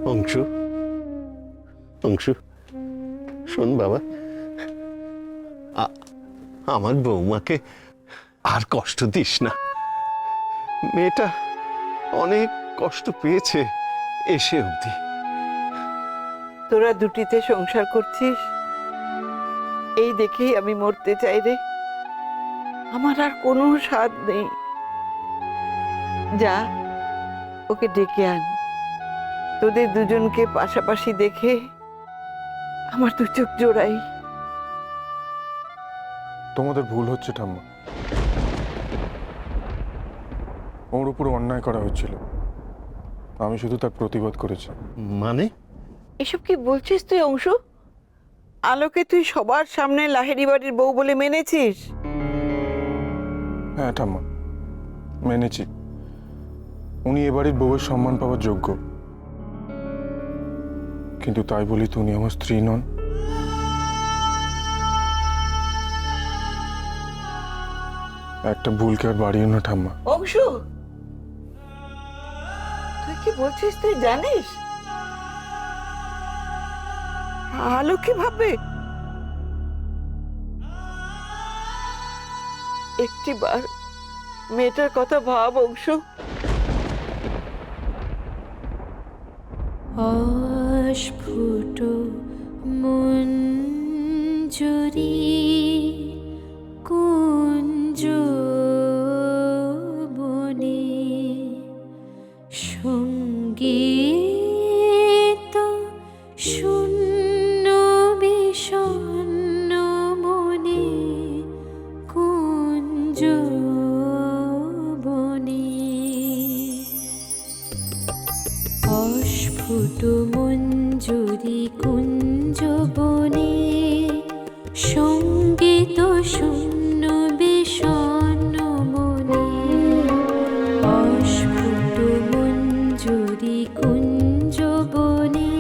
অংশু, অংশু, শোন বাবা, আমার বৌমাকে আর কষ্ট দিস না। মেয়েটা অনেক কষ্ট পেয়েছে এসে অবধি। তোরা দুটিতে সংসার করছিস, এই দেখেই আমি মরতে চাই রে। আমার আর কোনো স্বাদ নেই। যা, ওকে ডেকে আন। তোদের দুজনকে পাশাপাশি দেখে আমার দু চোখ জোড়াই। তোমাদের ভুল হচ্ছে ঠাম্মা, ওর উপর অন্যায় করা হচ্ছিল, আমি শুধু তার প্রতিবাদ করেছি। মানে? এসব কি বলছিস তুই অংশু? আলোকে তুই সবার সামনে লাহেরি বাড়ির বউ বলে মেনেছিস? হ্যাঁ ঠাম্মা, মেনেছি। উনি এ বাড়ির বউয়ের সম্মান পাওয়ার যোগ্য, কিন্তু তাই বলি তো উনি আমার স্ত্রী নন। একটা ভুলকে আর বাড়িও না ঠাম্মা। অংশু, তুই কি বলছিস তুই জানিস? আলো কি ভাববে? একটিবার মেয়েটার কথা ভাব অংশু। অস্ফুট মঞ্জুরি কুঞ্জ বনে সঙ্গীত শূন্য বিষণ্ণ মনে কুঞ্জ বনে অস্ফুট মঞ্জুরি কুঞ্জ বনে সঙ্গীত শূন্য বিষণ্ণ মনে অস্ফুট মঞ্জুরি কুঞ্জ বনে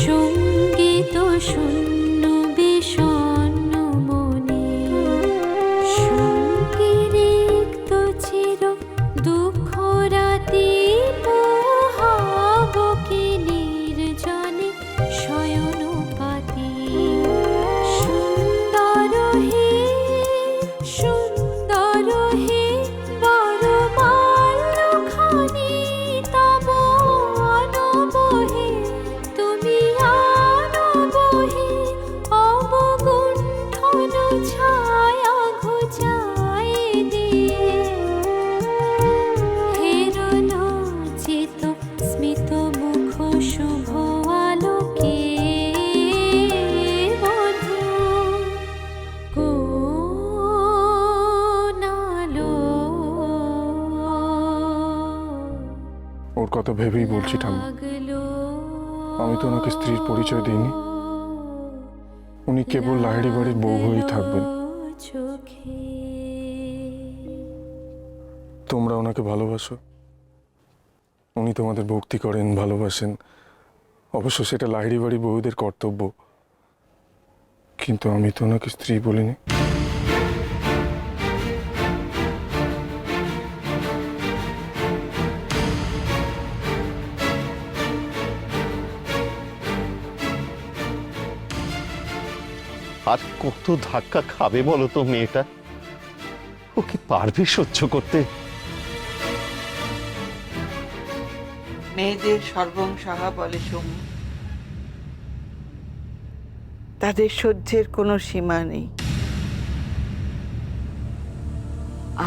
সঙ্গীত শূন্য বিষণ্ণ মনে সঙ্গীরিক্ত চির দুঃখ রাতি পোহাবকে নির্জনে শয়ন পাতি সুন্দর হে বড় মাল্যখানি তব আনবহে তুমি আনবহে অবগুণ্ঠন ছায়া ঘুচায় দিয়ে হেরল চিত স্মিত মুখ শুভ আলোকে বধূ কোন আলো। ওর কথা ভেবেই বলছি ঠাম্মা, আমি তো ওনাকে স্ত্রীর পরিচয় দিইনি। উনি কেবল লাহিড়ী বাড়ির বউ হয়েই থাকবেন। চোখে তোমরা ওনাকে ভালোবাসো, উনি তোমাদের ভক্তি করেন, ভালোবাসেন। অবশ্য সেটা লাহিড়ী বাড়ির বউদের কর্তব্য, কিন্তু আমি তো ওনাকে স্ত্রী বলিনি। আর কত ধাক্কা খাবে বলো তো মেয়েটা? ও কি পারবে সহ্য করতে? মেয়েদের সর্বংসাহা বলে সোম, তাদের সহ্যের কোনো সীমা নেই।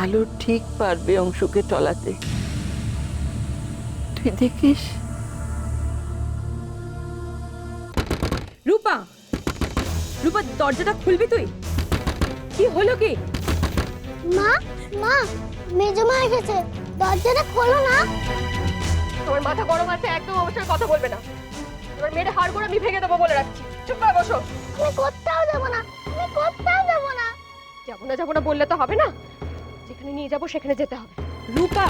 আলো ঠিক পারবে অংশুকে টলাতে, তুই দেখিস। রূপা, রূপা দরজাটা খুলবি তুই? কি হলো কি? মা মা মেজমা এসেছে, দরজাটা খোলো না। তোমার মাথা গরম আছে, একদম আমার সঙ্গে কথা বলবে না। তোমার মেয়েটা হাড় করে আমি ভেঙে দেবো বলে রাখছি। চুপ করে বসো। আমি কোথাও যাবো না, আমি কোথাও যাবো না। যাবো না বললে তো হবে না, যেখানে নিয়ে যাবো সেখানে যেতে হবে। রূপা,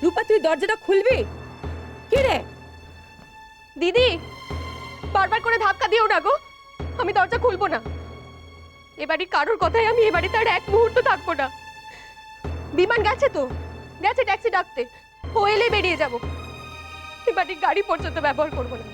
রূপা তুই দরজাটা খুলবি? কে রে? দিদি, বারবার করে ধাক্কা দিও না গো, আমি দরজা খুলবো না। এবাড়ির কারোর কথাই আমি এ বাড়িতে আর এক মুহূর্ত থাকবো না। বিমান গেছে তো, গেছে ট্যাক্সি ডাকতে, ও এলে বেরিয়ে যাবো। এ বাড়ির গাড়ি পর্যন্ত ব্যবহার করবো না।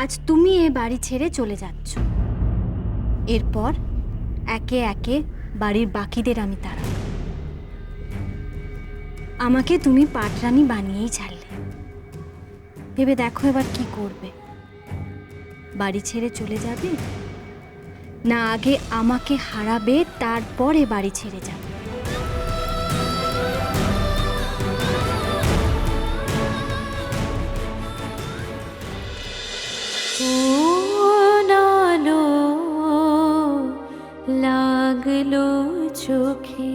আজ তুমি এ বাড়ি ছেড়ে চলে যাচ্ছ। এরপর একে একে বাড়ির বাকিদের আমি তাড়াবো। আমাকে তুমি পাটরানী বানিয়েই ছাড়লে। ভেবে দেখো এবার কি করবে। বাড়ি ছেড়ে চলে যাবে, না আগে আমাকে হারাবে তারপরে বাড়ি ছেড়ে যাবে? লাগলো চোখে